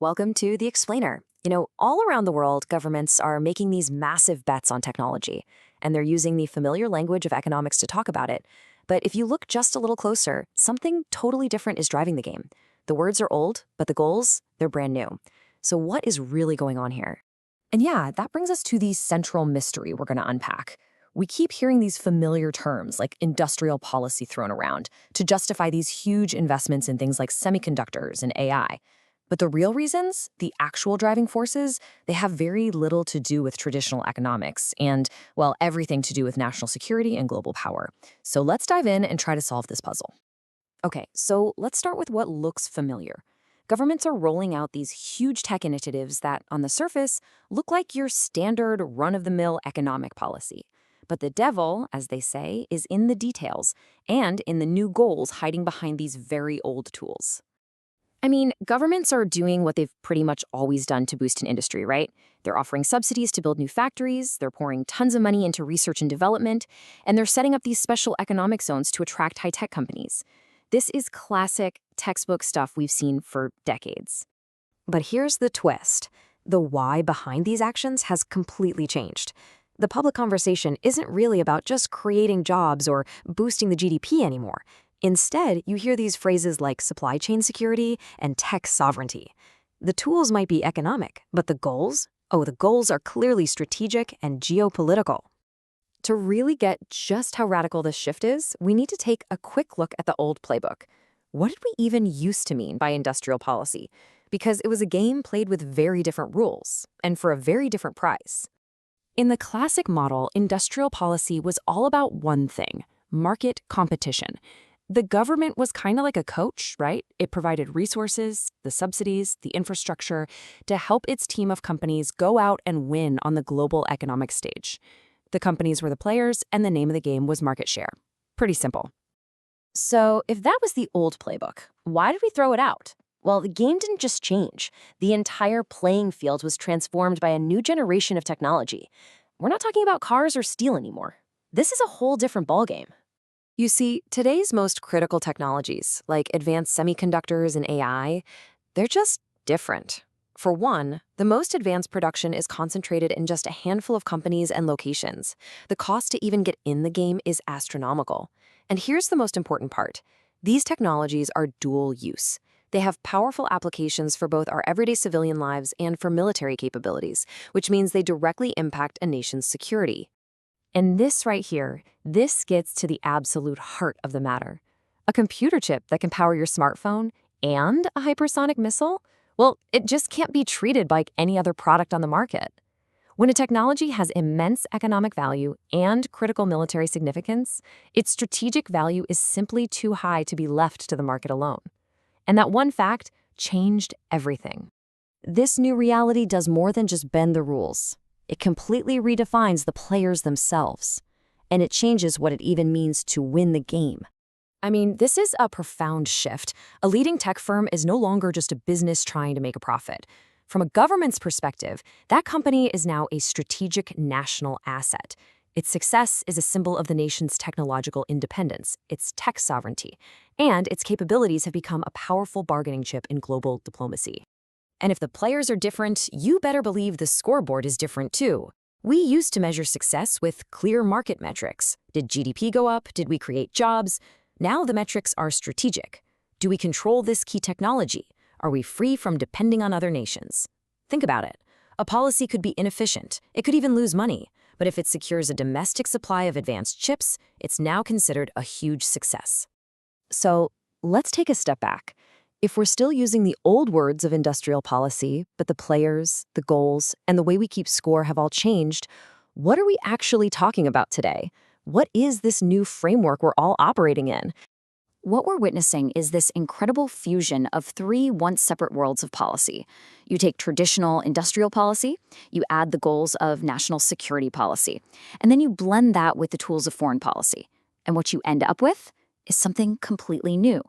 Welcome to The Explainer. All around the world, governments are making these massive bets on technology, and they're using the familiar language of economics to talk about it. But if you look just a little closer, something totally different is driving the game. The words are old, but the goals, they're brand new. So what is really going on here? And yeah, that brings us to the central mystery we're going to unpack. We keep hearing these familiar terms like industrial policy thrown around to justify these huge investments in things like semiconductors and AI. But the real reasons, the actual driving forces, they have very little to do with traditional economics and, well, everything to do with national security and global power. So let's dive in and try to solve this puzzle. Okay, so let's start with what looks familiar. Governments are rolling out these huge tech initiatives that, on the surface, look like your standard run-of-the-mill economic policy. But the devil, as they say, is in the details and in the new goals hiding behind these very old tools. I mean, governments are doing what they've pretty much always done to boost an industry, right? They're offering subsidies to build new factories, they're pouring tons of money into research and development, and they're setting up these special economic zones to attract high-tech companies. This is classic textbook stuff we've seen for decades. But here's the twist. The why behind these actions has completely changed. The public conversation isn't really about just creating jobs or boosting the GDP anymore. Instead, you hear these phrases like supply chain security and tech sovereignty. The tools might be economic, but the goals? Oh, the goals are clearly strategic and geopolitical. To really get just how radical this shift is, we need to take a quick look at the old playbook. What did we even used to mean by industrial policy? Because it was a game played with very different rules, and for a very different price. In the classic model, industrial policy was all about one thing: market competition. The government was kind of like a coach, right? It provided resources, the subsidies, the infrastructure to help its team of companies go out and win on the global economic stage. The companies were the players, and the name of the game was market share. Pretty simple. So if that was the old playbook, why did we throw it out? Well, the game didn't just change. The entire playing field was transformed by a new generation of technology. We're not talking about cars or steel anymore. This is a whole different ballgame. You see, today's most critical technologies, like advanced semiconductors and AI, they're just different. For one, the most advanced production is concentrated in just a handful of companies and locations. The cost to even get in the game is astronomical. And here's the most important part. These technologies are dual use. They have powerful applications for both our everyday civilian lives and for military capabilities, which means they directly impact a nation's security. And this right here, this gets to the absolute heart of the matter. A computer chip that can power your smartphone and a hypersonic missile? Well, it just can't be treated like any other product on the market. When a technology has immense economic value and critical military significance, its strategic value is simply too high to be left to the market alone. And that one fact changed everything. This new reality does more than just bend the rules. It completely redefines the players themselves, and it changes what it even means to win the game. I mean, this is a profound shift. A leading tech firm is no longer just a business trying to make a profit. From a government's perspective, that company is now a strategic national asset. Its success is a symbol of the nation's technological independence, its tech sovereignty, and its capabilities have become a powerful bargaining chip in global diplomacy. And if the players are different, you better believe the scoreboard is different too. We used to measure success with clear market metrics. Did GDP go up? Did we create jobs? Now the metrics are strategic. Do we control this key technology? Are we free from depending on other nations? Think about it. A policy could be inefficient. It could even lose money. But if it secures a domestic supply of advanced chips, it's now considered a huge success. So let's take a step back. If we're still using the old words of industrial policy, but the players, the goals, and the way we keep score have all changed, what are we actually talking about today? What is this new framework we're all operating in? What we're witnessing is this incredible fusion of three once separate worlds of policy. You take traditional industrial policy, you add the goals of national security policy, and then you blend that with the tools of foreign policy. And what you end up with is something completely new.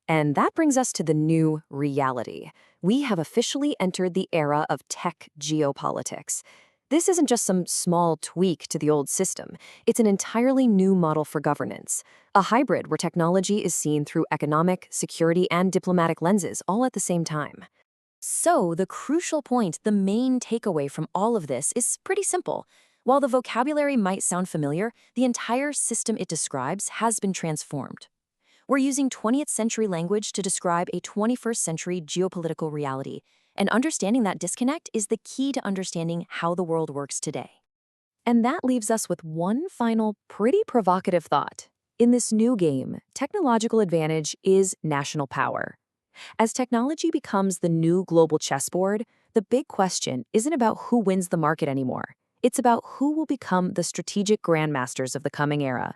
And that brings us to the new reality. We have officially entered the era of tech geopolitics. This isn't just some small tweak to the old system. It's an entirely new model for governance, a hybrid where technology is seen through economic, security, and diplomatic lenses all at the same time. So, the crucial point, the main takeaway from all of this is pretty simple. While the vocabulary might sound familiar, the entire system it describes has been transformed. We're using 20th century language to describe a 21st century geopolitical reality, and understanding that disconnect is the key to understanding how the world works today. And that leaves us with one final, pretty provocative thought. In this new game, technological advantage is national power. As technology becomes the new global chessboard, the big question isn't about who wins the market anymore. It's about who will become the strategic grandmasters of the coming era.